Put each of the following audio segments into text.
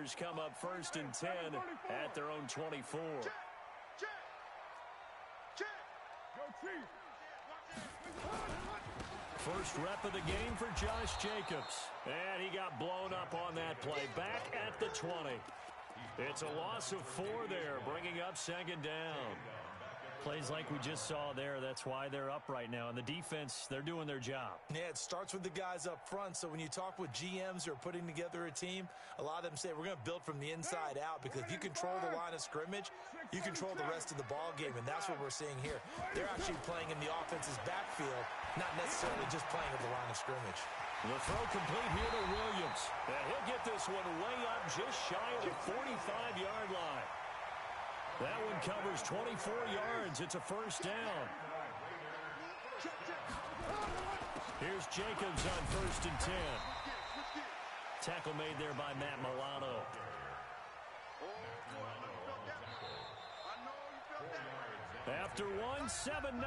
Raiders come up 1st and 10 at their own 24. First rep of the game for Josh Jacobs. And he got blown up on that play. Back at the 20. It's a loss of 4 there, bringing up 2nd down. Plays like we just saw there, that's why they're up right now. And the defense, they're doing their job. Yeah, it starts with the guys up front. So when you talk with GMs who are putting together a team, a lot of them say we're going to build from the inside out, because if you control the line of scrimmage, you control the rest of the ball game, and that's what we're seeing here. They're actually playing in the offense's backfield, not necessarily just playing at the line of scrimmage. The throw complete here to Williams. And he'll get this one way up just shy of the 45-yard line. That one covers 24 yards. It's a 1st down. Here's Jacobs on 1st and 10. Tackle made there by Matt Milano. After 1, 7-0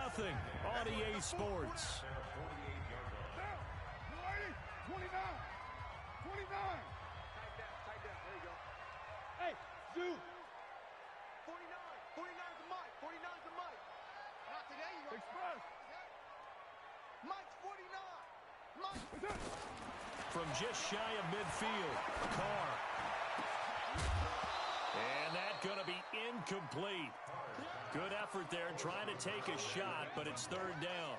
on EA Sports. 29. Hey, Sue. 49 is the mic. 49 is the mic. Not today, you Express. Mike's 49. Mike. From just shy of midfield, Carr. And that's going to be incomplete. Good effort there trying to take a shot, but it's 3rd down.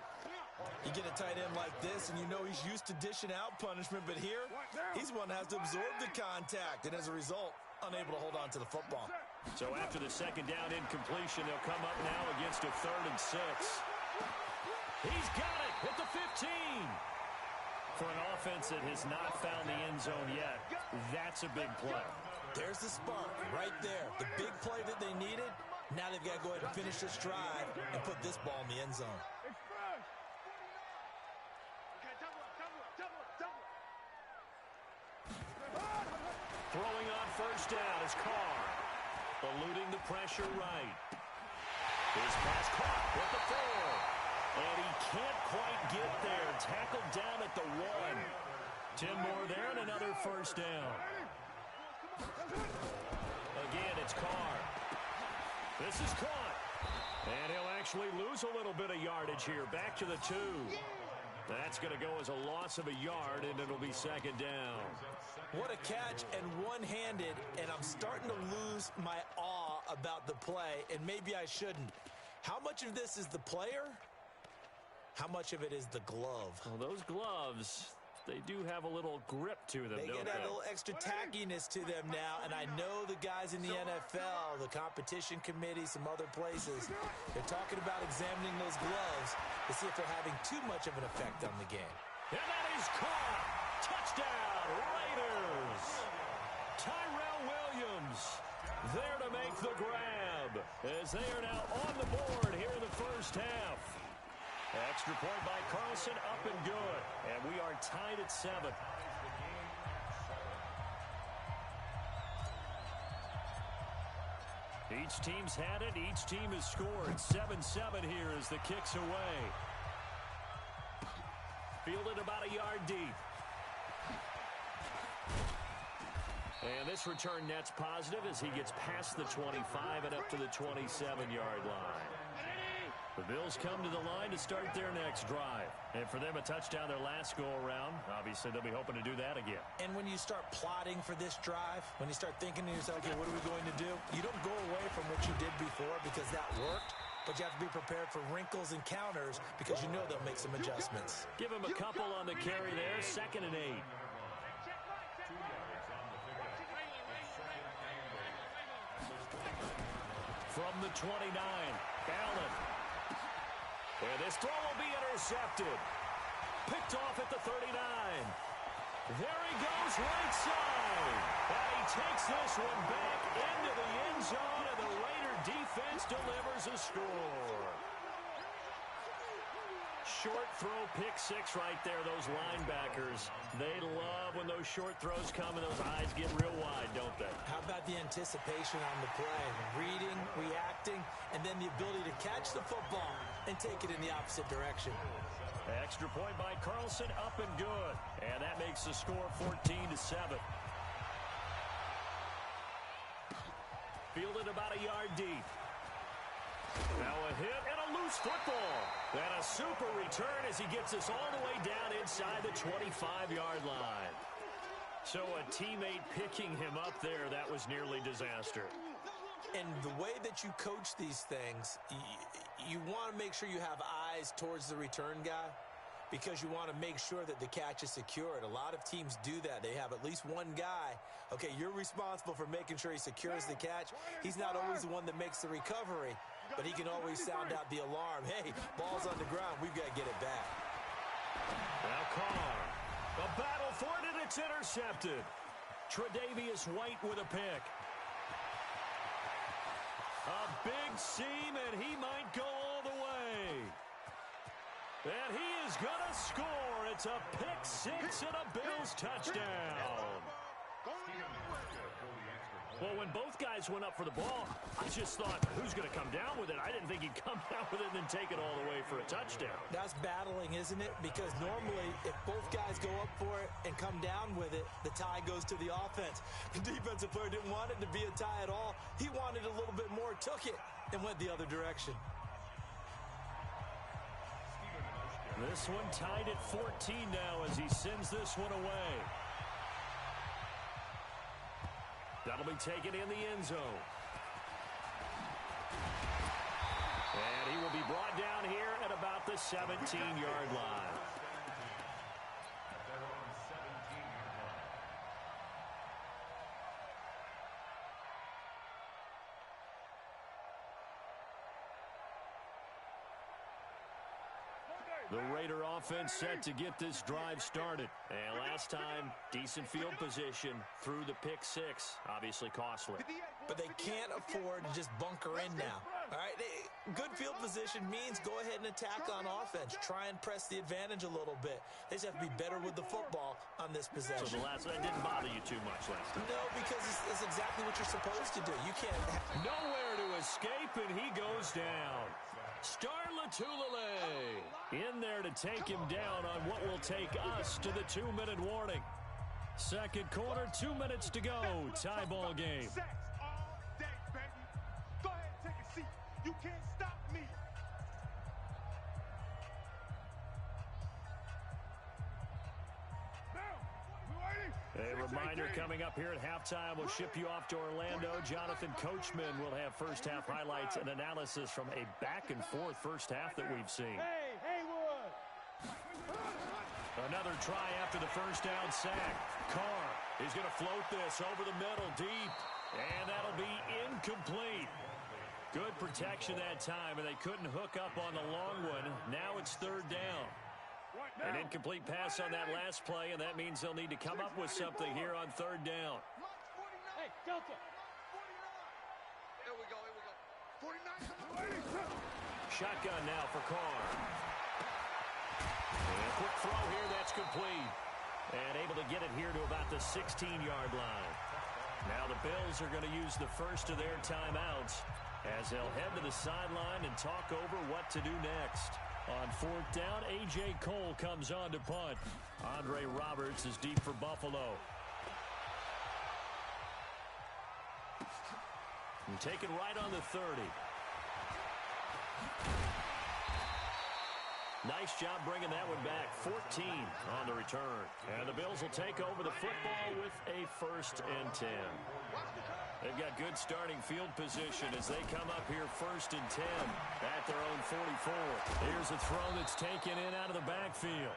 You get a tight end like this, and you know he's used to dishing out punishment, but here, he's one that has to absorb the contact, and as a result, unable to hold on to the football. So after the 2nd down incompletion, they'll come up now against a 3rd and 6. He's got it at the 15. For an offense that has not found the end zone yet, that's a big play. There's the spark right there. The big play that they needed. Now they've got to go ahead and finish this drive and put this ball in the end zone. Throwing on 1st down is Carr. Eluding the pressure right. His pass caught with the 4. And he can't quite get there. Tackled down at the 1. 10 more there and another 1st down. Again, it's Carr. This is caught. And he'll actually lose a little bit of yardage here. Back to the 2. That's going to go as a loss of a yard, and it'll be 2nd down. What a catch, and one-handed, and I'm starting to lose my awe about the play, and maybe I shouldn't. How much of this is the player? How much of it is the glove? Well, those gloves, they do have a little grip to them, They don't get they? a little extra tackiness to them now, and I know the guys in the NFL, the competition committee, some other places, they're talking about examining those gloves to see if they're having too much of an effect on the game. And that is caught. Touchdown, Raiders. Tyrell Williams there to make the grab as they are now on the board here in the 1st half. Extra point by Carlson, up and good. And we are tied at 7. Each team's had it. Each team has scored. 7-7 here as the kick's away. Fielded about a yard deep. And this return net's positive as he gets past the 25 and up to the 27-yard line. The Bills come to the line to start their next drive. And for them, a touchdown their last go-around. Obviously, they'll be hoping to do that again. And when you start plotting for this drive, when you start thinking to yourself, okay, what are we going to do? You don't go away from what you did before because that worked. But you have to be prepared for wrinkles and counters because you know they'll make some adjustments. Give him a couple on the carry there. 2nd and 8. From the 29, Allen. And this throw will be intercepted. Picked off at the 39. There he goes right side. And he takes this one back into the end zone, and the Raider defense delivers a score. Short throw, pick 6 right there. Those linebackers, they love when those short throws come and those eyes get real wide, don't they? How about the anticipation on the play? Reading, reacting, and then the ability to catch the football and take it in the opposite direction. Extra point by Carlson, up and good. And that makes the score 14-7. fielded about a yard deep. Now a hit and a loose football. And a super return as he gets us all the way down inside the 25-yard line. So a teammate picking him up there, that was nearly disaster. And the way that you coach these things, you want to make sure you have eyes towards the return guy because you want to make sure that the catch is secured. A lot of teams do that. They have at least one guy. Okay, you're responsible for making sure he secures the catch. He's not always the one that makes the recovery, but he can always sound out the alarm. Hey, ball's on the ground. We've got to get it back. Now Carr. A battle for it, and it's intercepted. Tre'Davious White with a pick. A big seam, and he might go all the way. And he is going to score. It's a pick six and a Bills touchdown. Well, when both guys went up for the ball, I just thought, who's going to come down with it? I didn't think he'd come down with it and then take it all the way for a touchdown. That's battling, isn't it? Because normally, if both guys go up for it and come down with it, the tie goes to the offense. The defensive player didn't want it to be a tie at all. He wanted a little bit more, took it, and went the other direction. This one tied at 14 now as he sends this one away. That'll be taken in the end zone. And he will be brought down here at about the 17-yard line. The Raider offense set to get this drive started. And last time, decent field position through the pick six. Obviously costly. But they can't afford to just bunker in now. All right, good field position means go ahead and attack on offense. Try and press the advantage a little bit. They just have to be better with the football on this possession. So that didn't bother you too much last time? No, because it's exactly what you're supposed to do. You can't... Nowhere to escape, and he goes down. Star Latulippe in there to take him down on what will take us to the 2-minute warning. Second quarter, 2 minutes to go. Tie ball game. Sex all day, baby. Go ahead and take a seat. You can't stop me. A reminder coming up here at halftime. We'll ship you off to Orlando. Jonathan Coachman will have first half highlights and analysis from a back and forth first half that we've seen. Hey, Haywood. Another try after the first down sack. Carr is going to float this over the middle deep, and that'll be incomplete. Good protection that time, and they couldn't hook up on the long one. Now it's third down. An incomplete pass on that last play, and that means they'll need to come up with something here on third down. Hey, Delta. 49. Here we go. 49. Shotgun now for Carr. And a quick throw here, that's complete. And able to get it here to about the 16-yard line. Now the Bills are going to use the first of their timeouts as they'll head to the sideline and talk over what to do next. On fourth down, A.J. Cole comes on to punt. Andre Roberts is deep for Buffalo. And taken right on the 30. Nice job bringing that one back. 14 on the return. And the Bills will take over the football with a 1st and 10. They've got good starting field position as they come up here 1st and 10 at their own 44. Here's a throw that's taken in out of the backfield.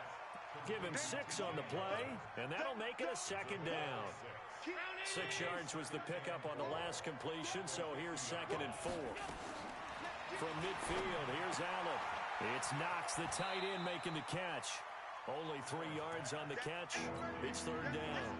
Give him 6 on the play, and that'll make it a 2nd down. 6 yards was the pickup on the last completion, so here's 2nd and 4. From midfield, here's Allen. It's Knox, the tight end, making the catch. Only 3 yards on the catch. It's 3rd down.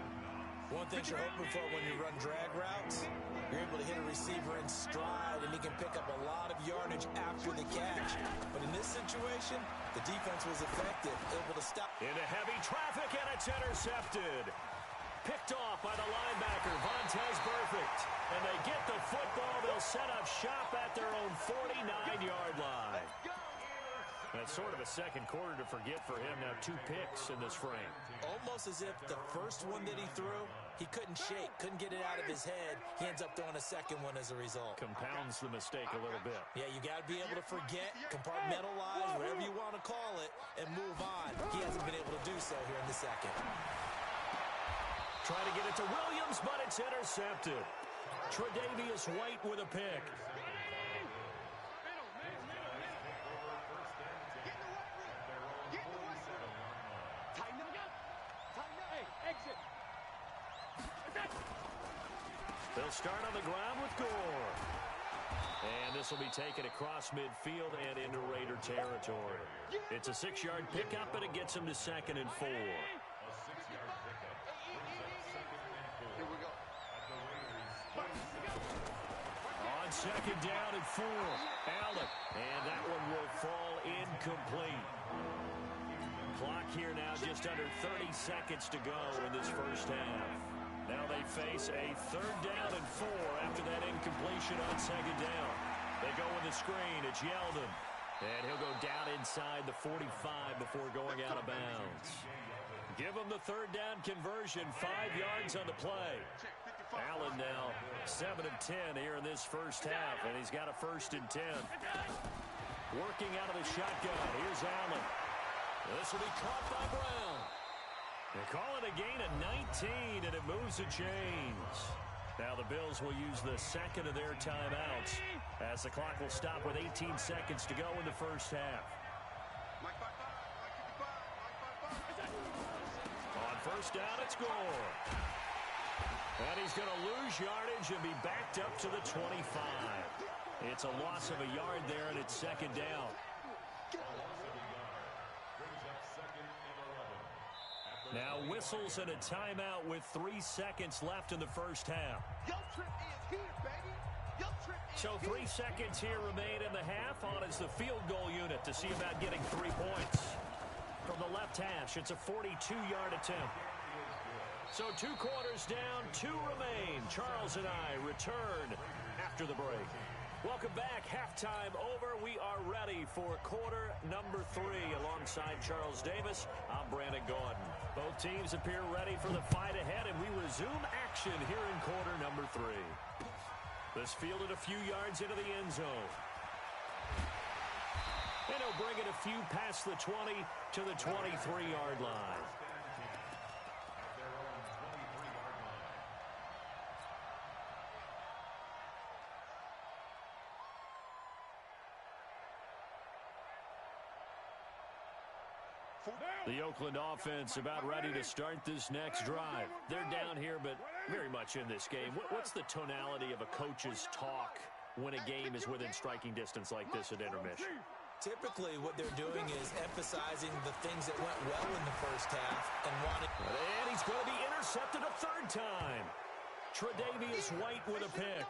One thing you're hoping for when you run drag routes, you're able to hit a receiver in stride, and he can pick up a lot of yardage after the catch. But in this situation, the defense was effective, able to stop. Into heavy traffic, and it's intercepted. Picked off by the linebacker, Vontaze Burfict. And they get the football. They'll set up shop at their own 49-yard line. That's sort of a second quarter to forget for him. Now 2 picks in this frame. Almost as if the first one that he threw, he couldn't shake, couldn't get it out of his head. He ends up throwing a second one as a result. Compounds the mistake a little bit. Yeah, you got to be able to forget, compartmentalize, whatever you want to call it, and move on. He hasn't been able to do so here in the second. Trying to get it to Williams, but it's intercepted. Tre'Davious White with a pick. They'll start on the ground with Gore. And this will be taken across midfield and into Raider territory. It's a 6-yard pickup, and it gets him to 2nd and 4. On 2nd down and 4, Allen. And that one will fall incomplete. Clock here now just under 30 seconds to go in this first half. Now they face a 3rd down and 4 after that incompletion on 2nd down. They go with the screen. It's Yeldon. And he'll go down inside the 45 before going out of bounds. Give him the 3rd down conversion, 5 yards on the play. Allen now 7 of 10 here in this first half, and he's got a 1st and 10. Working out of the shotgun. Here's Allen. This will be caught by Brown. They call it a gain of 19, and it moves the chains. Now the Bills will use the 2nd of their timeouts as the clock will stop with 18 seconds to go in the first half. On 1st down, it's Gore. And he's going to lose yardage and be backed up to the 25. It's a loss of a yard there, and it's 2nd down. Now whistles and a timeout with 3 seconds left in the first half. So 3 seconds here remain in the half. On is the field goal unit to see about getting 3 points. From the left hash, it's a 42-yard attempt. So 2 quarters down, 2 remain. Charles and I return after the break. Welcome back. Halftime over. We are ready for quarter number 3. Alongside Charles Davis, I'm Brandon Gordon. Both teams appear ready for the fight ahead, and we resume action here in quarter number 3. This fielded a few yards into the end zone. And he'll bring it a few past the 20 to the 23-yard line. The Oakland offense about ready to start this next drive. They're down here, but very much in this game. What's the tonality of a coach's talk when a game is within striking distance like this at intermission? Typically, what they're doing is emphasizing the things that went well in the first half and wanting... And he's going to be intercepted a 3rd time. Tre'Davious White with a pick.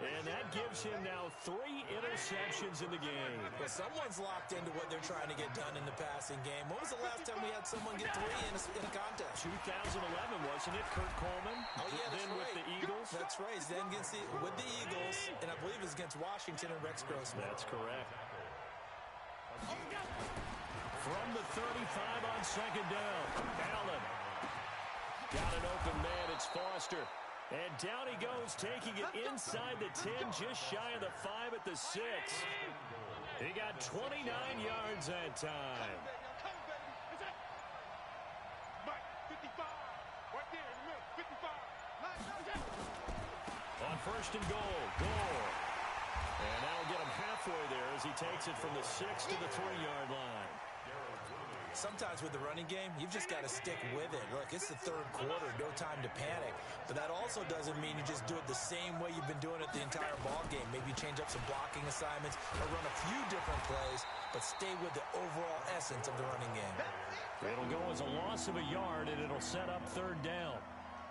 And that gives him now 3 interceptions in the game. Well, someone's locked into what they're trying to get done in the passing game. When was the last time we had someone get 3 in a contest? 2011, wasn't it? Kurt Coleman. Oh, yeah, that's then right. With the Eagles. That's right. Then with the Eagles, and I believe it's against Washington and Rex Grossman. That's correct. From the 35 on 2nd down, Allen. Got an open man. It's Foster. And down he goes, taking it inside the 10, just shy of the 5 at the 6. He got 29 yards that time. On 1st and goal, Gore. And that'll get him halfway there as he takes it from the 6 to the 3-yard line. Sometimes with the running game, you've just got to stick with it. Look, it's the 3rd quarter, no time to panic. But that also doesn't mean you just do it the same way you've been doing it the entire ball game. Maybe change up some blocking assignments or run a few different plays, but stay with the overall essence of the running game. It'll go as a loss of a yard, and it'll set up 3rd down.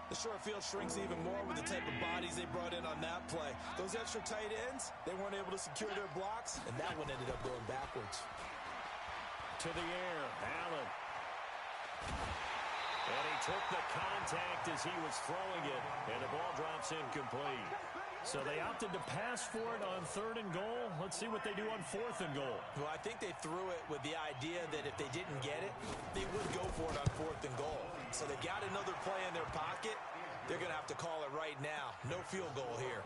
The short field shrinks even more with the type of bodies they brought in on that play. Those extra tight ends, they weren't able to secure their blocks, and that one ended up going backwards. To the air, Allen. And he took the contact as he was throwing it, and the ball drops incomplete. So they opted to pass for it on 3rd and goal. Let's see what they do on 4th and goal. Well, I think they threw it with the idea that if they didn't get it, they would go for it on 4th and goal. So they got another play in their pocket. They're going to have to call it right now. No field goal here.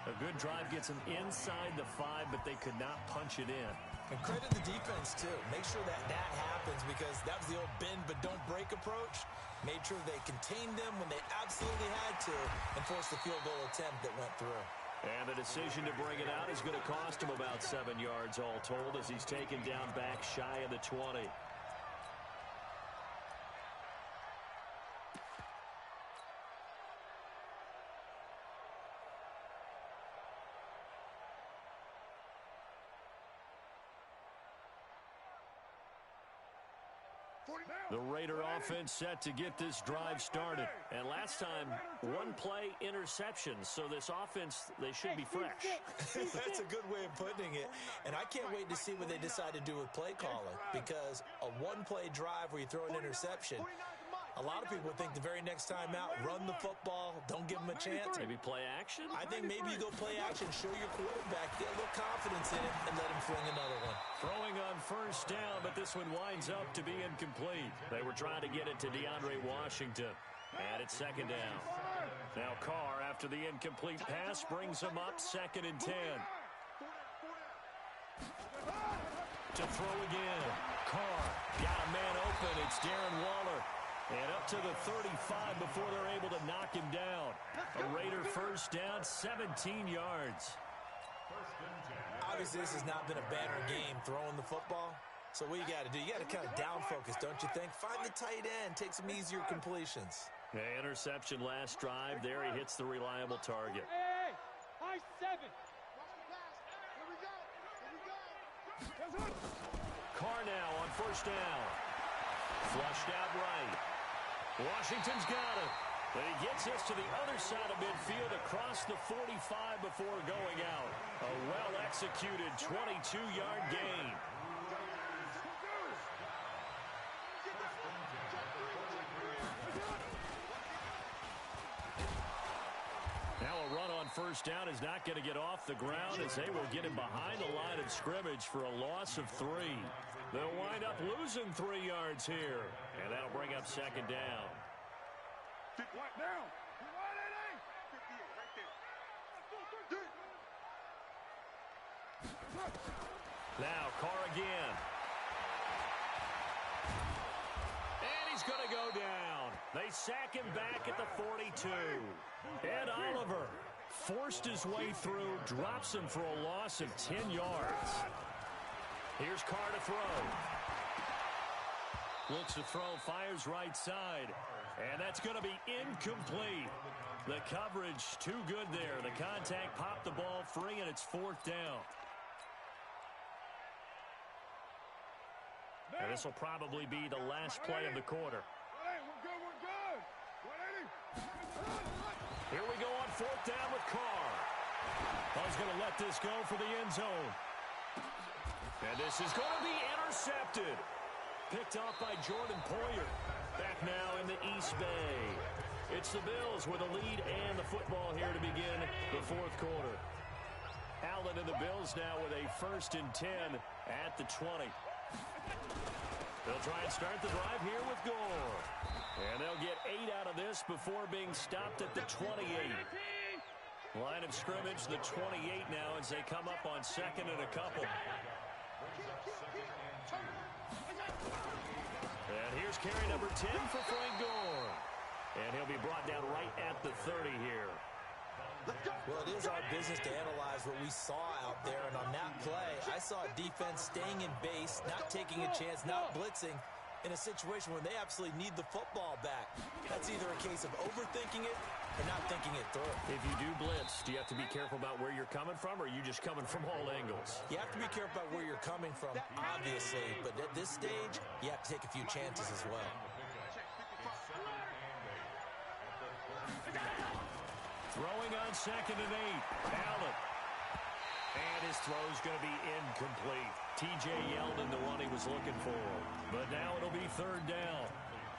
A good drive gets them inside the 5, but they could not punch it in. And credit the defense, too. Make sure that happens because that was the old bend but don't break approach. Made sure they contained them when they absolutely had to and forced the field goal attempt that went through. And the decision to bring it out is going to cost him about 7 yards all told as he's taken down back shy of the 20. The Raider offense set to get this drive started. And last time, 1-play interception. So this offense, they should be fresh. That's a good way of putting it. And I can't wait to see what they decide to do with play calling. Because a 1-play drive where you throw an interception, a lot of people think the very next time out, run the football, don't give them a chance. Maybe play action? I think maybe you go play action, show your quarterback, get a little confidence in it, and let him fling another one. Throwing on 1st down, but this one winds up to be incomplete. They were trying to get it to DeAndre Washington. And it's 2nd down. Now Carr, after the incomplete pass, brings him up 2nd and 10. To throw again. Carr got a man open. It's Darren Waller. And up to the 35 before they're able to knock him down. A Raider 1st down, 17 yards. Obviously, this has not been a banner game throwing the football. So what you got to do, you got to kind of down focus, don't you think? Find the tight end, take some easier completions. Yeah, interception last drive. There he hits the reliable target. Hey, high 7. Carr now on 1st down. Flushed out right. Washington's got it. But he gets us to the other side of midfield across the 45 before going out. A well-executed 22-yard gain. Now a run on 1st down is not going to get off the ground as they will get him behind the line of scrimmage for a loss of 3. They'll wind up losing 3 yards here. And that'll bring up 2nd down. Now Carr again. And he's going to go down. They sack him back at the 42. Ed Oliver forced his way through, drops him for a loss of 10 yards. Here's Carr to throw. Looks to throw, fires right side. And that's going to be incomplete. The coverage too good there. The contact popped the ball free, and it's 4th down. And this will probably be the last play of the quarter. Here we go on 4th down with Carr. He's going to let this go for the end zone. And this is going to be intercepted. Picked off by Jordan Poyer. Back now in the East Bay. It's the Bills with a lead and the football here to begin the 4th quarter. Allen and the Bills now with a 1st and 10 at the 20. They'll try and start the drive here with Gore. And they'll get 8 out of this before being stopped at the 28. Line of scrimmage, the 28 now as they come up on 2nd and a couple. And here's carry number 10 for Frank Gore. And he'll be brought down right at the 30 here. Well, it is our business to analyze what we saw out there. And on that play, I saw a defense staying in base, not taking a chance, not blitzing in a situation where they absolutely need the football back. That's either a case of overthinking it or not thinking it through. If you do blitz, do you have to be careful about where you're coming from, or are you just coming from all angles? You have to be careful about where you're coming from, obviously. But at this stage, you have to take a few chances as well. Throwing on 2nd and 8. Allen. And his throw's going to be incomplete. TJ Yeldon, the one he was looking for. But now it'll be 3rd down.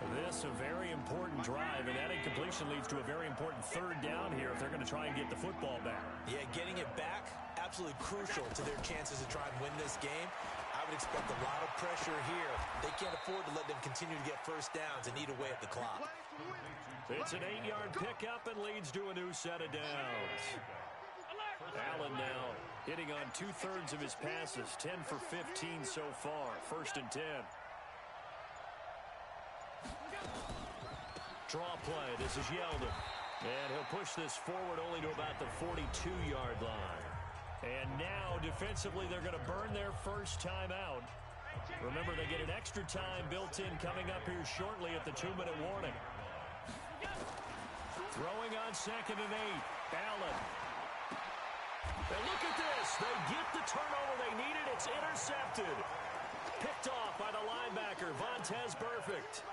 This a very important drive, and that incompletion leads to a very important third down here if they're going to try and get the football back. Yeah, getting it back, absolutely crucial to their chances to try and win this game. I would expect a lot of pressure here. They can't afford to let them continue to get first downs and eat away at the clock. It's an 8-yard pickup and leads to a new set of downs. Allen now hitting on 2/3 of his passes, 10 for 15 so far, 1st and 10. Draw play. This is Yeldon. And he'll push this forward only to about the 42-yard line. And now, defensively, they're going to burn their first time out. Remember, they get an extra time built in coming up here shortly at the 2-minute warning. Throwing on 2nd and 8. Allen. And look at this. They get the turnover they needed. It's intercepted. Picked off by the linebacker, Vontaze Burfict.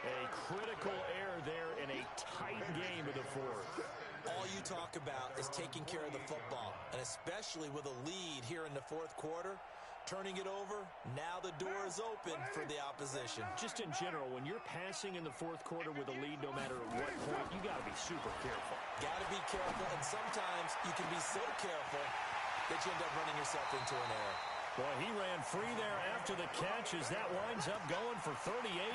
A critical error there in a tight game of the fourth. All you talk about is taking care of the football, and especially with a lead here in the fourth quarter, turning it over, now the door is open for the opposition. Just in general, when you're passing in the fourth quarter with a lead, no matter at what point, you got to be super careful. Got to be careful, and sometimes you can be so careful that you end up running yourself into an error. Boy, he ran free there after the catch as that winds up going for 38.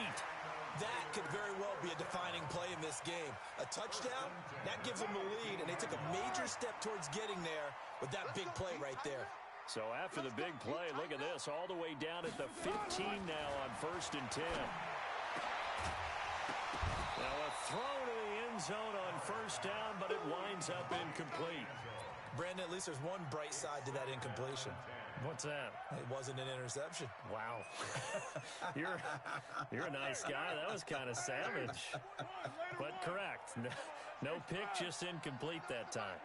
That could very well be a defining play in this game. A touchdown, that gives them the lead, and they took a major step towards getting there with that big play right there. So after the big play, look at this, all the way down at the 15 now on 1st and 10. Now a throw to the end zone on 1st down, but it winds up incomplete. Brandon, at least there's one bright side to that incompletion. What's that? It wasn't an interception. Wow. You're a nice guy. That was kind of savage. But correct. No pick, just incomplete that time.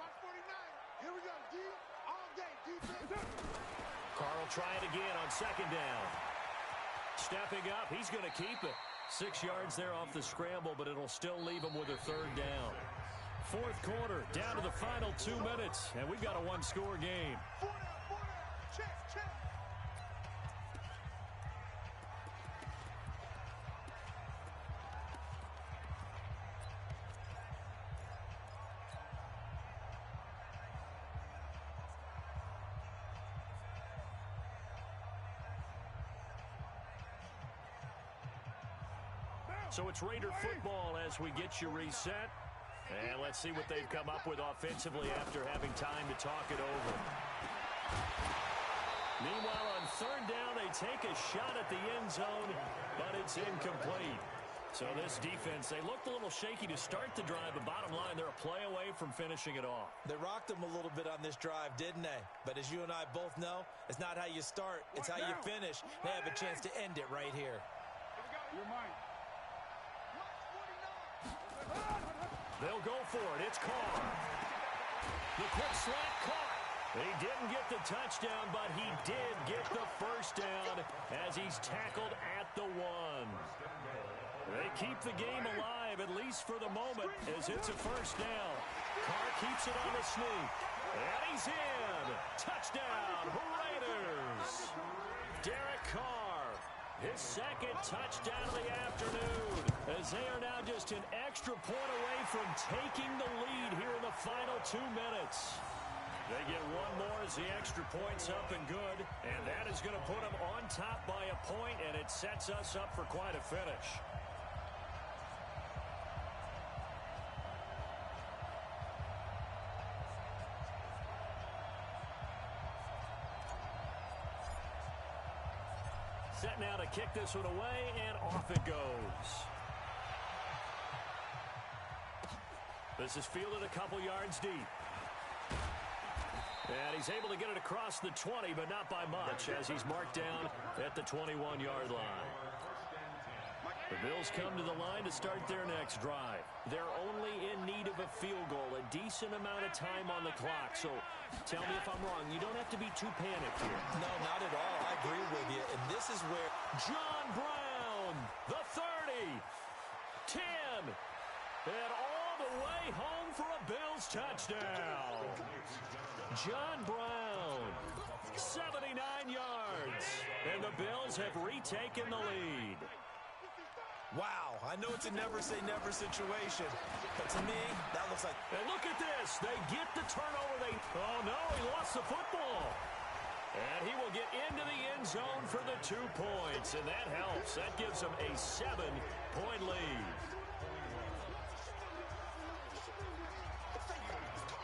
Here we go, D. All day, defense. Carl try it again on 2nd down. Stepping up, he's going to keep it. 6 yards there off the scramble, but it'll still leave him with a 3rd down. Fourth quarter, down to the final 2 minutes, and we've got a one-score game. Check, check. So it's Raider football as we get you reset. And let's see what they've come up with offensively after having time to talk it over. Meanwhile, on 3rd down, they take a shot at the end zone, but it's incomplete. So this defense, they looked a little shaky to start the drive, but bottom line, they're a play away from finishing it off. They rocked them a little bit on this drive, didn't they? But as you and I both know, it's not how you start, it's how you finish. They have a chance to end it right here. You're mine. They'll go for it. It's Carr. The quick slant caught. He didn't get the touchdown, but he did get the first down as he's tackled at the 1. They keep the game alive, at least for the moment, as it's a first down. Carr keeps it on the sneak. And he's in. Touchdown, Raiders. Derek Carr, his 2nd touchdown of the afternoon, as they are now just an extra point away from taking the lead here in the final 2 minutes. They get one more as the extra point's up and good, and that is going to put them on top by a point, and it sets us up for quite a finish. Set now to kick this one away, and off it goes. This is fielded a couple yards deep. And he's able to get it across the 20, but not by much, as he's marked down at the 21-yard line. The Bills come to the line to start their next drive. They're only in need of a field goal, a decent amount of time on the clock. So tell me if I'm wrong. You don't have to be too panicked here. No, not at all. I agree with you. And this is where John Brown, the 30, 10, and all the way home for a Bills touchdown. John Brown, 79 yards, and the Bills have retaken the lead. Wow, I know it's a never-say-never situation, but to me, that looks like... And look at this. They get the turnover. Oh, no, he lost the football. And he will get into the end zone for the 2 points, and that helps. That gives them a 7-point lead.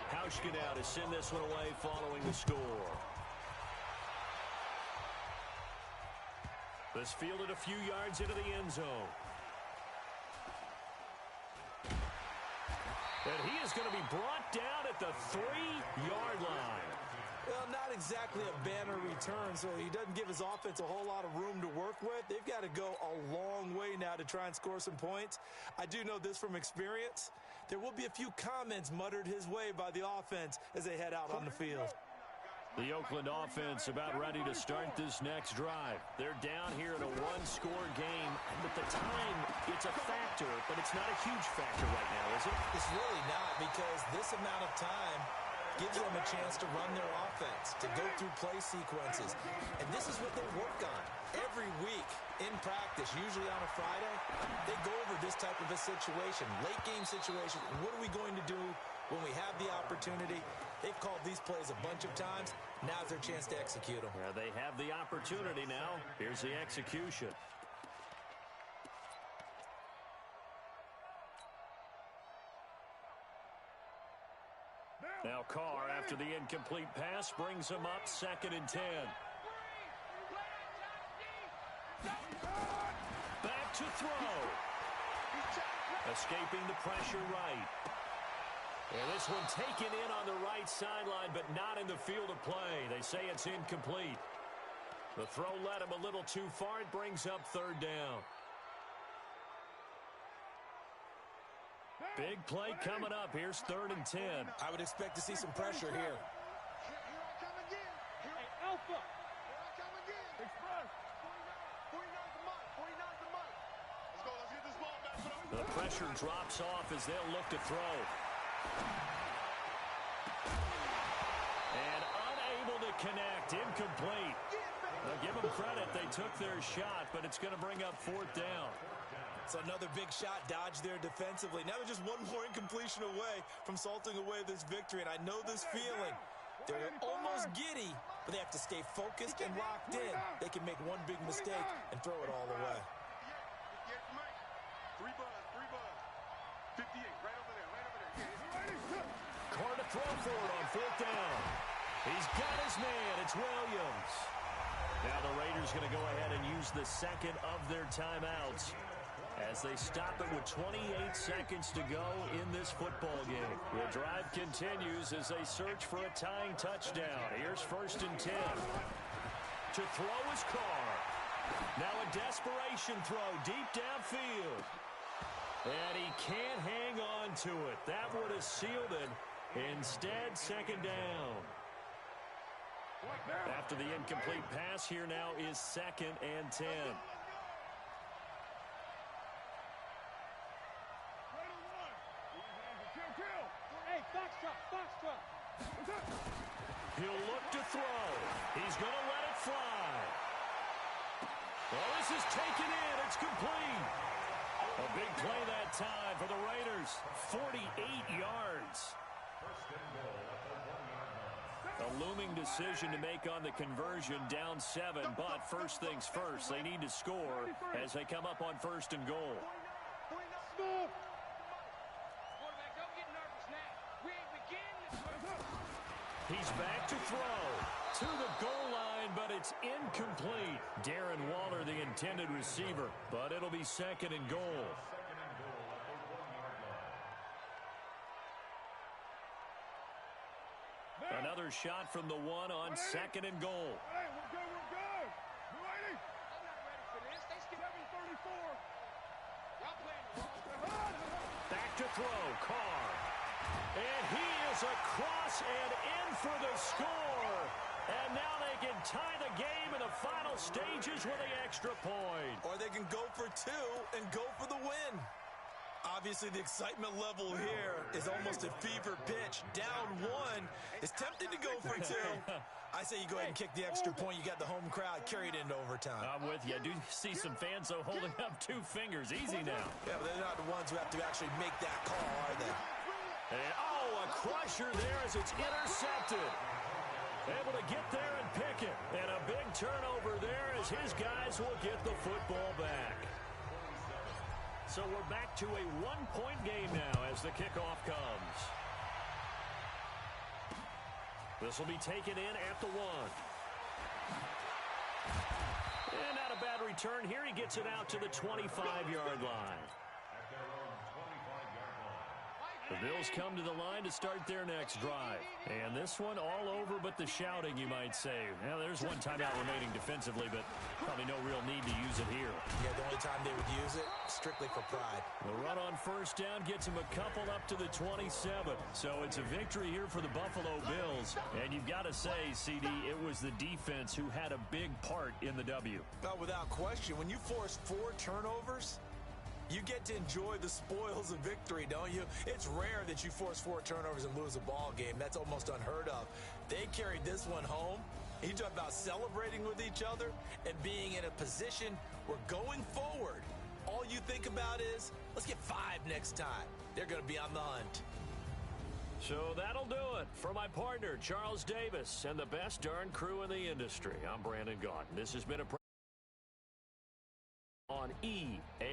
Hauschka now to send this one away following the score. This fielded a few yards into the end zone. And he is going to be brought down at the 3-yard line. Well, not exactly a banner return, so he doesn't give his offense a whole lot of room to work with. They've got to go a long way now to try and score some points. I do know this from experience. There will be a few comments muttered his way by the offense as they head out on the field. The Oakland offense about ready to start this next drive. They're down here in a one-score game. At the time, it's a factor, but it's not a huge factor right now, is it? It's really not, because this amount of time gives them a chance to run their offense, to go through play sequences. And this is what they work on every week in practice, usually on a Friday. They go over this type of a situation, late-game situation. What are we going to do when we have the opportunity? They've called these plays a bunch of times. Now's their chance to execute them. They have the opportunity now. Here's the execution. Now Carr, after the incomplete pass, brings him up 2nd and 10. Back to throw. Escaping the pressure right. And this one taken in on the right sideline, but not in the field of play. They say it's incomplete. The throw led him a little too far. It brings up 3rd down. Big play coming up. Here's 3rd and 10. I would expect to see some pressure here. Here I come again. Hey, Alpha. Here I come again. Express. 49's the mic. 49's the mic. Let's go. Let's get this ball back. The pressure drops off as they'll look to throw. And unable to connect. Incomplete. Now give them credit. They took their shot, but it's going to bring up 4th down. So another big shot dodged there defensively. Now they're just one more incompletion away from salting away this victory. And I know this feeling. They're almost giddy, but they have to stay focused and locked in. They can make one big mistake and throw it all away. 3 buzz. 58, right over there. Carr to throw for it on 4th down. He's got his man. It's Williams. Now the Raiders going to go ahead and use the 2nd of their timeouts as they stop it with 28 seconds to go in this football game. The drive continues as they search for a tying touchdown. Here's 1st and 10. To throw is Carr. Now a desperation throw deep downfield. And he can't hang on to it. That would have sealed it. Instead, 2nd down. After the incomplete pass, here now is 2nd and 10. He'll look to throw. He's going to let it fly. Well, this is taken in. It's complete. A big play that time for the Raiders. 48 yards. A looming decision to make on the conversion, down 7. But first things first, they need to score as they come up on 1st and goal. He's back to throw to the goal line, but it's incomplete. Darren Waller, the intended receiver, but it'll be 2nd and goal. Another shot from the 1 on 2nd and goal. Hey, we're good. You ready? I'm not ready for this. They skip 7:34. Y'all playing wrong. Back to throw, Carr. And he is across and in for the score. And now they can tie the game in the final stages with the extra point. Or they can go for 2 and go for the win. Obviously, the excitement level here is almost a fever pitch. Down 1. It's tempting to go for 2, I say you go ahead and kick the extra point. You got the home crowd carried into overtime. I'm with you. I do see some fans, though, holding up 2 fingers. Easy now. Yeah, but they're not the ones who have to actually make that call, are they? And, a crusher there as it's intercepted. Able to get there and pick it. And a big turnover there as his guys will get the football back. So we're back to a 1-point game now as the kickoff comes. This will be taken in at the 1. And not a bad return here. He gets it out to the 25-yard line. The Bills come to the line to start their next drive. And this one all over but the shouting, you might say. Well, there's one timeout remaining defensively, but probably no real need to use it here. Yeah, the only time they would use it, strictly for pride. The run on first down gets him a couple up to the 27. So it's a victory here for the Buffalo Bills. And you've got to say, CD, it was the defense who had a big part in the W. Well, without question, when you force 4 turnovers, you get to enjoy the spoils of victory, don't you? It's rare that you force 4 turnovers and lose a ball game. That's almost unheard of. They carried this one home. You talk about celebrating with each other and being in a position where going forward, all you think about is, let's get 5 next time. They're going to be on the hunt. So that'll do it for my partner, Charles Davis, and the best darn crew in the industry. I'm Brandon Gaudin. This has been a on EA